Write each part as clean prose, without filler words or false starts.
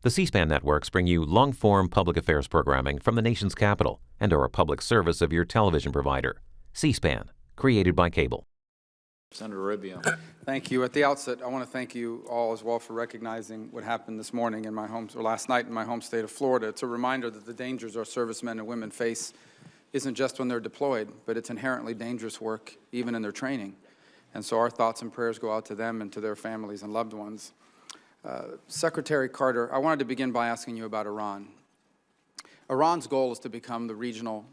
The C-SPAN networks bring you long-form public affairs programming from the nation's capital and are a public service of your television provider. C-SPAN, created by cable. Senator Rubio. Thank you. At the outset, I want to thank you all as well for recognizing what happened this morning in my home, or last night in my home state of Florida. It's a reminder that the dangers our servicemen and women face isn't just when they're deployed, but it's inherently dangerous work even in their training. And so our thoughts and prayers go out to them and to their families and loved ones. Secretary Carter, I wanted to begin by asking you about Iran. Iran's goal is to become the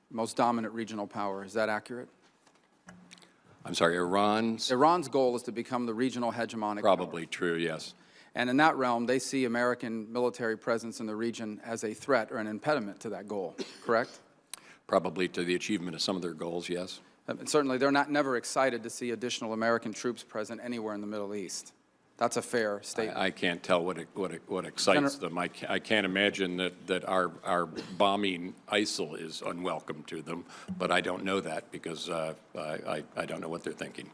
most dominant regional power. Is that accurate? I'm sorry, Iran's goal is to become the regional hegemonic probably power. true, yes. And in that realm, they see American military presence in the region as a threat or an impediment to that goal, correct? Probably to the achievement of some of their goals, yes. And certainly, they're never excited to see additional American troops present anywhere in the Middle East. That's a fair statement. I can't tell what excites them. I can't imagine that our bombing ISIL is unwelcome to them, but I don't know that because I don't know what they're thinking.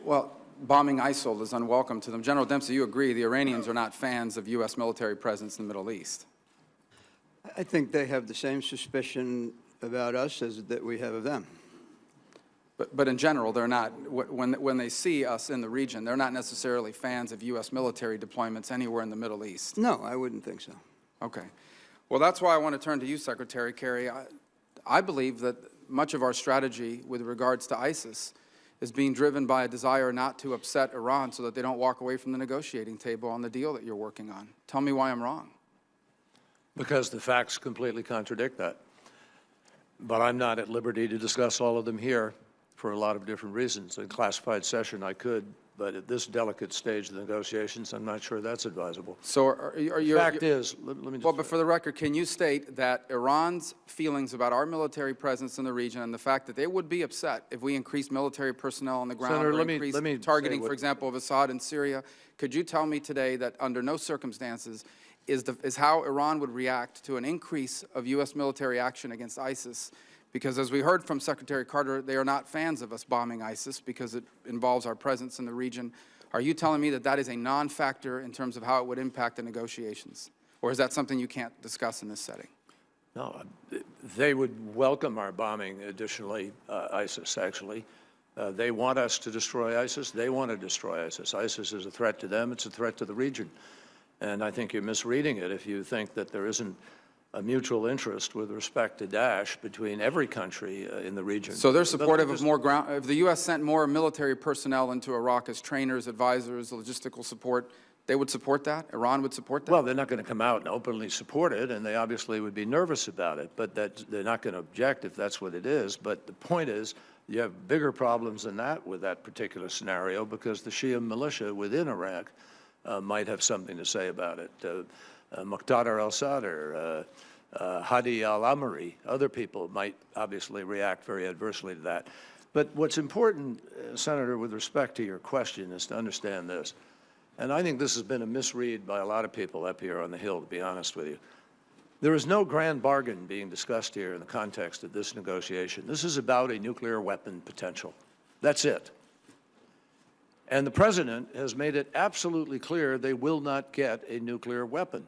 Well, bombing ISIL is unwelcome to them. General Dempsey, you agree the Iranians are not fans of U.S. military presence in the Middle East? I think they have the same suspicion about us as that we have of them. But in general, they're not, when they see us in the region, they're not necessarily fans of U.S. military deployments anywhere in the Middle East. No, I wouldn't think so. Okay. Well, that's why I want to turn to you, Secretary Kerry. I believe that much of our strategy with regards to ISIS is being driven by a desire not to upset Iran so that they don't walk away from the negotiating table on the deal that you're working on. Tell me why I'm wrong. Because the facts completely contradict that. But I'm not at liberty to discuss all of them here for a lot of different reasons. In classified session, I could, but at this delicate stage of the negotiations, I'm not sure that's advisable. So are you... The fact is, let me just... Well, but for the record, can you state that Iran's feelings about our military presence in the region and the fact that they would be upset if we increased military personnel on the ground Senator, or let increased me targeting, for example, of Assad in Syria, could you tell me today that under no circumstances is how Iran would react to an increase of U.S. military action against ISIS? Because as we heard from Secretary Carter, they are not fans of us bombing ISIS because it involves our presence in the region. Are you telling me that that is a non-factor in terms of how it would impact the negotiations? Or is that something you can't discuss in this setting? No, they would welcome our bombing, additionally, ISIS, actually. They want us to destroy ISIS. They want to destroy ISIS. ISIS is a threat to them. It's a threat to the region. And I think you're misreading it if you think that there isn't a mutual interest with respect to Daesh between every country in the region. So they're supportive of more ground. If the U.S. sent more military personnel into Iraq as trainers, advisors, logistical support, they would support that? Iran would support that? Well, they're not going to come out and openly support it, and they obviously would be nervous about it, but they're not going to object if that's what it is. But the point is, you have bigger problems than that with that particular scenario because the Shia militia within Iraq might have something to say about it. Muqtada al-Sadr, Hadi al-Amri, other people might obviously react very adversely to that. But what's important, Senator, with respect to your question is to understand this. And I think this has been a misread by a lot of people up here on the Hill, to be honest with you. There is no grand bargain being discussed here in the context of this negotiation. This is about a nuclear weapon potential. That's it. And the President has made it absolutely clear they will not get a nuclear weapon.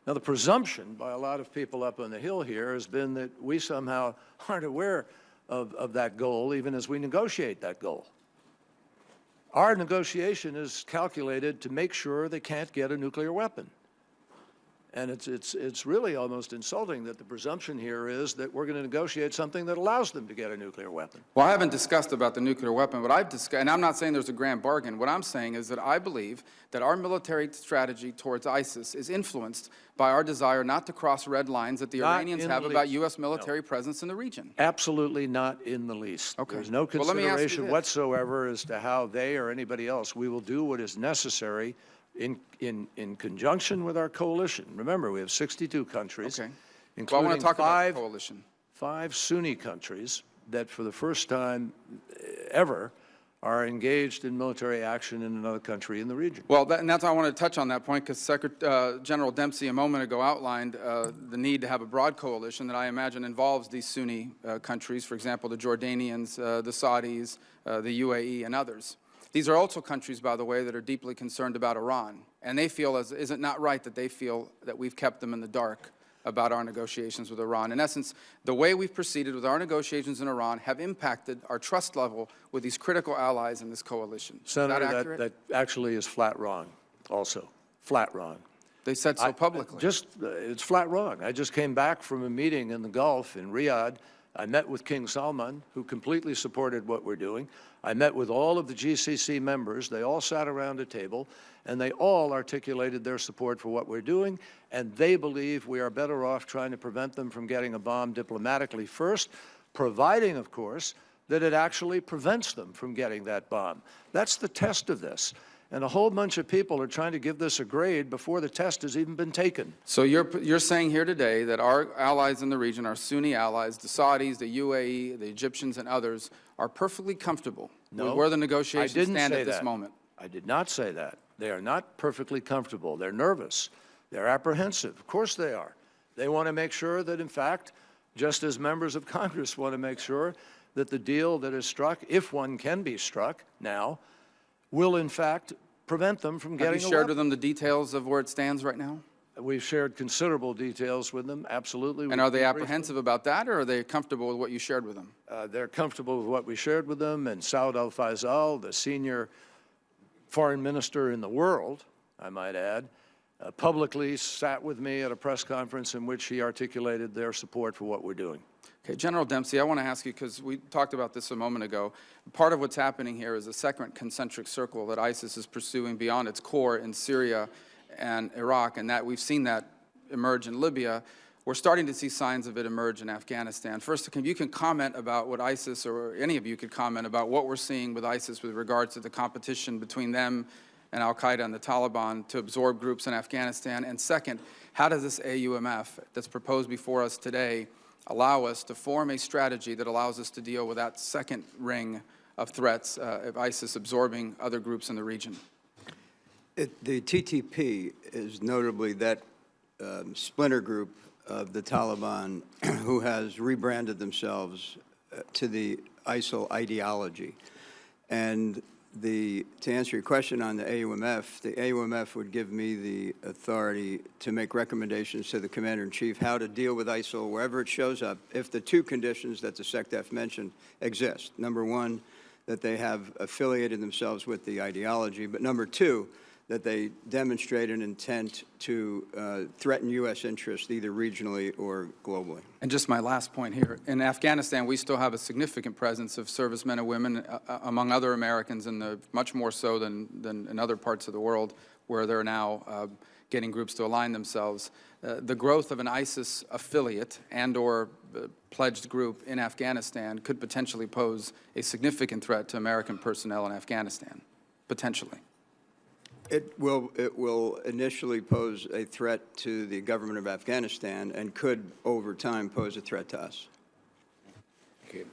Now, the presumption by a lot of people up on the Hill here has been that we somehow aren't aware of that goal, even as we negotiate that goal. Our negotiation is calculated to make sure they can't get a nuclear weapon. And it's really almost insulting that the presumption here is that we're going to negotiate something that allows them to get a nuclear weapon. Well, I haven't discussed about the nuclear weapon, but I've discussed, and I'm not saying there's a grand bargain. What I'm saying is that I believe that our military strategy towards ISIS is influenced by our desire not to cross red lines that the Iranians have about U.S. military presence in the region. Absolutely not in the least. Okay. There's no consideration whatsoever as to how they or anybody else, we will do what is necessary in conjunction with our coalition. Remember, we have 62 countries, including I want to talk about the coalition. 5 Sunni countries that for the first time ever are engaged in military action in another country in the region. Well, and that's why I want to touch on that point, because General Dempsey a moment ago outlined the need to have a broad coalition that I imagine involves these Sunni countries, for example, the Jordanians, the Saudis, the UAE, and others. These are also countries, by the way, that are deeply concerned about Iran. And they feel, is it not right that they feel that we've kept them in the dark about our negotiations with Iran? In essence, the way we've proceeded with our negotiations in Iran have impacted our trust level with these critical allies in this coalition. Senator, is that accurate? that actually is flat wrong, also. Flat wrong. They said so publicly. It's flat wrong. I just came back from a meeting in the Gulf in Riyadh. I met with King Salman, who completely supported what we're doing. I met with all of the GCC members. They all sat around a table, and they all articulated their support for what we're doing, and they believe we are better off trying to prevent them from getting a bomb diplomatically first, providing, of course, that it actually prevents them from getting that bomb. That's the test of this. And a whole bunch of people are trying to give this a grade before the test has even been taken. So you're saying here today that our allies in the region, our Sunni allies, the Saudis, the UAE, the Egyptians, and others, are perfectly comfortable with where the negotiations stand at this moment? I did not say that. They are not perfectly comfortable. They're nervous. They're apprehensive. Of course they are. They want to make sure that, in fact, just as members of Congress want to make sure that the deal that is struck, if one can be struck now, will, in fact, prevent them from getting a weapon. Have you shared with them the details of where it stands right now? We've shared considerable details with them, absolutely. And are they apprehensive about that, or are they comfortable with what you shared with them? They're comfortable with what we shared with them, and Saud al-Faisal, the senior foreign minister in the world, I might add, publicly sat with me at a press conference in which he articulated their support for what we're doing. Okay, General Dempsey, I want to ask you, because we talked about this a moment ago, part of what's happening here is a second concentric circle that ISIS is pursuing beyond its core in Syria and Iraq, and that we've seen that emerge in Libya. We're starting to see signs of it emerge in Afghanistan. First, you can comment about what ISIS, or any of you could comment about what we're seeing with ISIS with regards to the competition between them and al-Qaeda and the Taliban to absorb groups in Afghanistan. And second, how does this AUMF that's proposed before us today allow us to form a strategy that allows us to deal with that second ring of threats of ISIS absorbing other groups in the region? The TTP is notably that splinter group of the Taliban who has rebranded themselves to the ISIL ideology. And to answer your question on the AUMF would give me the authority to make recommendations to the Commander-in-Chief how to deal with ISIL wherever it shows up if the two conditions that the SecDef mentioned exist. Number one, that they have affiliated themselves with the ideology, but number two, that they demonstrate an intent to threaten U.S. interests either regionally or globally. And just my last point here, in Afghanistan, we still have a significant presence of servicemen and women, among other Americans, much more so than in other parts of the world, where they're now getting groups to align themselves. The growth of an ISIS affiliate and or pledged group in Afghanistan could potentially pose a significant threat to American personnel in Afghanistan, potentially. It will initially pose a threat to the government of Afghanistan and could, over time, pose a threat to us. Okay.